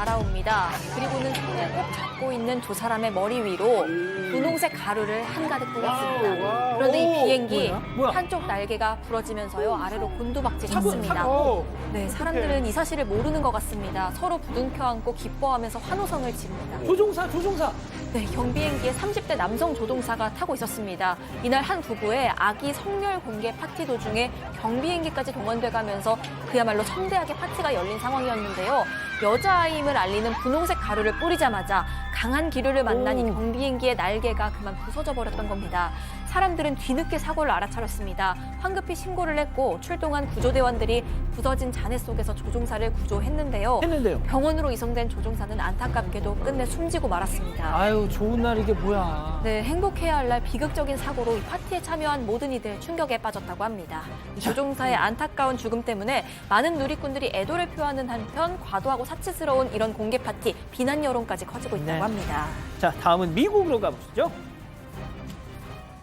날아옵니다. 그리고는 손을 꼭 잡고 있는 두 사람의 머리 위로 분홍색 가루를 한가득 뿌렸습니다. 그런데 이 비행기 뭐야? 한쪽 날개가 부러지면서요 아래로 곤두박질 쳤습니다. 어. 네, 사람들은 이 사실을 모르는 것 같습니다. 서로 부둥켜 안고 기뻐하면서 환호성을 지릅니다. 조종사. 네, 경비행기에 30대 남성 조종사가 타고 있었습니다. 이날 한 부부의 아기 성별 공개 파티 도중에 경비행기까지 동원돼가면서 그야말로 성대하게 파티가 열린 상황이었는데요. 여자아이임을 알리는 분홍색 가루를 뿌리자마자 강한 기류를 만난 이 경비행기의 날개가 그만 부서져 버렸던 겁니다. 사람들은 뒤늦게 사고를 알아차렸습니다. 황급히 신고를 했고 출동한 구조대원들이 부서진 잔해 속에서 조종사를 구조했는데요. 병원으로 이송된 조종사는 안타깝게도 끝내 숨지고 말았습니다. 아유, 좋은 날 이게 뭐야. 네, 행복해야 할 날 비극적인 사고로 이 파티에 참여한 모든 이들 충격에 빠졌다고 합니다. 이 조종사의 안타까운 죽음 때문에 많은 누리꾼들이 애도를 표하는 한편 과도하고 사치스러운 이런 공개 파티, 비난 여론까지 커지고 있다고 합니다. 자, 다음은 미국으로 가보시죠.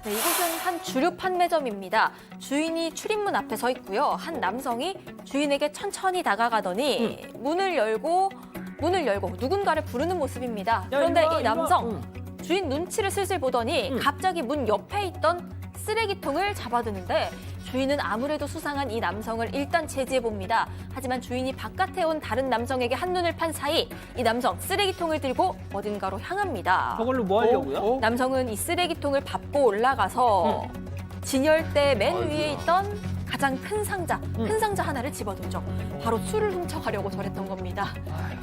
네, 이곳은 한 주류 판매점입니다. 주인이 출입문 앞에 서 있고요. 한 남성이 주인에게 천천히 다가가더니 문을 열고 누군가를 부르는 모습입니다. 그런데 일로 와, 이 남성 주인 눈치를 슬슬 보더니 갑자기 문 옆에 있던 쓰레기통을 잡아드는데 주인은 아무래도 수상한 이 남성을 일단 제지해봅니다. 하지만 주인이 바깥에 온 다른 남성에게 한눈을 판 사이 이 남성 쓰레기통을 들고 어딘가로 향합니다. 저걸로 뭐 하려고요? 남성은 이 쓰레기통을 밟고 올라가서 진열대 맨 위에 있던 가장 큰 상자 하나를 집어들죠. 바로 술을 훔쳐가려고 저랬던 겁니다.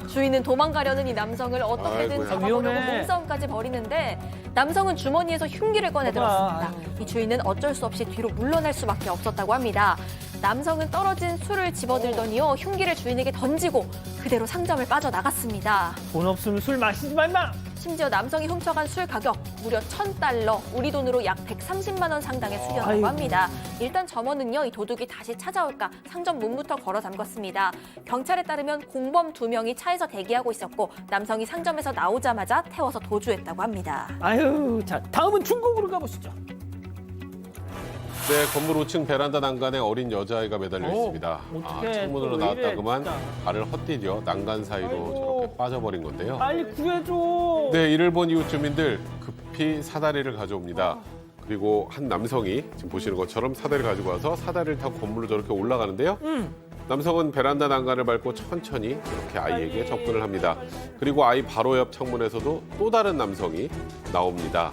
주인은 도망가려는 이 남성을 어떻게든 잡아보려고 위험해. 몸싸움까지 벌이는데 남성은 주머니에서 흉기를 꺼내 들었습니다. 이 주인은 어쩔 수 없이 뒤로 물러날 수밖에 없었다고 합니다. 남성은 떨어진 술을 집어들더니요 흉기를 주인에게 던지고 그대로 상점을 빠져나갔습니다. 돈 없으면 술 마시지 말마. 심지어 남성이 훔쳐간 술 가격 무려 $1,000, 우리 돈으로 약 130만 원 상당의 수견이라고 아이고. 합니다. 일단 점원은요 이 도둑이 다시 찾아올까 상점 문부터 걸어 잠궜습니다. 경찰에 따르면 공범 2명이 차에서 대기하고 있었고 남성이 상점에서 나오자마자 태워서 도주했다고 합니다. 아유, 자, 다음은 중국으로 가보시죠. 네, 건물 5층 베란다 난간에 어린 여자아이가 매달려 있습니다. 어떡해, 창문으로 또 왜 이래, 나왔다그만 진짜. 발을 헛디뎌 난간 사이로 아이고. 저렇게 빠져버린 건데요. 빨리 구해줘. 네, 이를 본 이웃 주민들 급히 사다리를 가져옵니다. 그리고 한 남성이 지금 보시는 것처럼 사다리를 가지고 와서 사다리를 타고 건물로 저렇게 올라가는데요. 남성은 베란다 난간을 밟고 천천히 이렇게 아이에게 접근을 합니다. 그리고 아이 바로 옆 창문에서도 또 다른 남성이 나옵니다.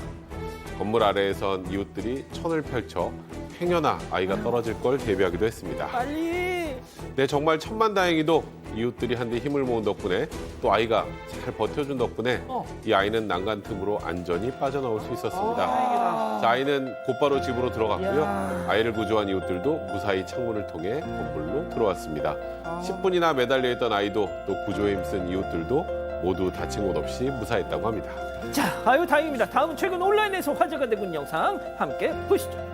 건물 아래에선 이웃들이 천을 펼쳐 행여나 아이가 떨어질 걸 대비하기도 했습니다. 빨리. 네, 정말 천만다행히도 이웃들이 한데 힘을 모은 덕분에 또 아이가 잘 버텨준 덕분에 이 아이는 난간 틈으로 안전히 빠져나올 수 있었습니다. 다행이다. 자, 아이는 곧바로 집으로 들어갔고요. 이야. 아이를 구조한 이웃들도 무사히 창문을 통해 건물로 들어왔습니다. 10분이나 매달려 있던 아이도 또 구조에 힘쓴 이웃들도 모두 다친 곳 없이 무사했다고 합니다. 자, 아유, 다행입니다. 다음은 최근 온라인에서 화제가 되고 있는 영상 함께 보시죠.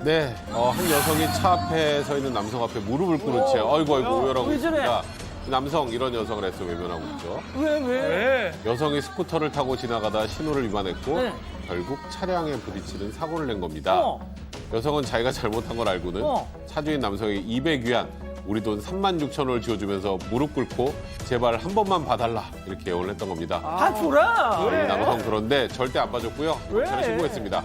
네, 한 여성이 차 앞에 서 있는 남성 앞에 무릎을 꿇은 채 아이고 오열하고 왜 저래? 있습니다. 이 남성 이런 여성을 애써 외면하고 있죠. 왜? 여성이 스쿠터를 타고 지나가다 신호를 위반했고 네. 결국 차량에 부딪히는 사고를 낸 겁니다. 여성은 자기가 잘못한 걸 알고는 차주인 남성에게 200위안, 우리 돈 36,000원을 쥐어주면서 무릎 꿇고 제발 한 번만 봐달라 이렇게 애원을 했던 겁니다. 봐줘라. 이 남성 그런데 절대 안 봐줬고요. 왜? 경찰에 신고했습니다.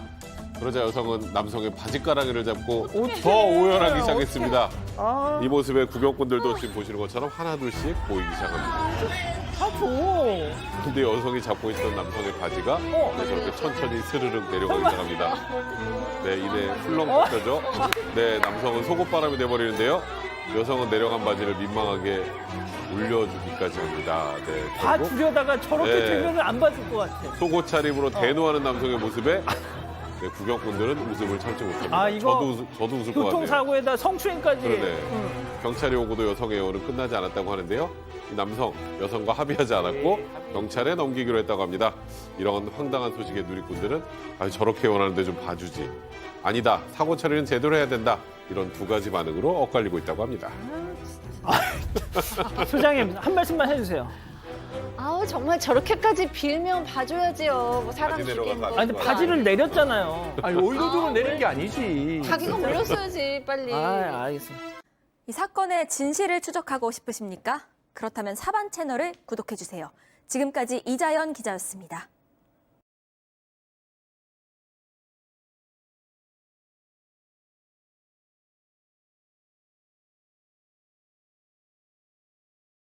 그러자 여성은 남성의 바지가랑이를 잡고 어떡해. 더 오열하기 시작했습니다. 아, 이 모습에 구경꾼들도 지금 보시는 것처럼 하나둘씩 보이기 시작합니다. 봐줘. 근데 여성이 잡고 있던 남성의 바지가 네, 저렇게 천천히 스르륵 내려가기 시작합니다. 네, 이내 훌렁 벗겨져. 네, 남성은 속옷바람이 돼버리는데요. 여성은 내려간 바지를 민망하게 올려주기까지 합니다. 네, 결국 봐주려다가 저렇게 네. 되면 안 봐줄 것 같아. 속옷 차림으로 대노하는 남성의 모습에 네, 구경꾼들은 웃음을 참지 못합니다. 아, 이거 저도 웃을 것 같아요. 교통사고에다 성추행까지. 그러네. 경찰이 오고도 여성의 애원은 끝나지 않았다고 하는데요. 이 남성, 여성과 합의하지 않았고 경찰에 넘기기로 했다고 합니다. 이런 황당한 소식에 누리꾼들은 저렇게 애원하는데 좀 봐주지. 아니다, 사고 처리는 제대로 해야 된다. 이런 두 가지 반응으로 엇갈리고 있다고 합니다. 소장님, 한 말씀만 해주세요. 아우 정말 저렇게까지 빌면 봐줘야지요. 뭐 사람 바지 죽이는 내려가서 거. 아니, 근데 바지를 내렸잖아요. 아니 올도적으로 내린 게 아니지. 자기가 올렸어야지 빨리. 아, 알겠습니다. 이 사건의 진실을 추적하고 싶으십니까? 그렇다면 사반 채널을 구독해주세요. 지금까지 이자연 기자였습니다.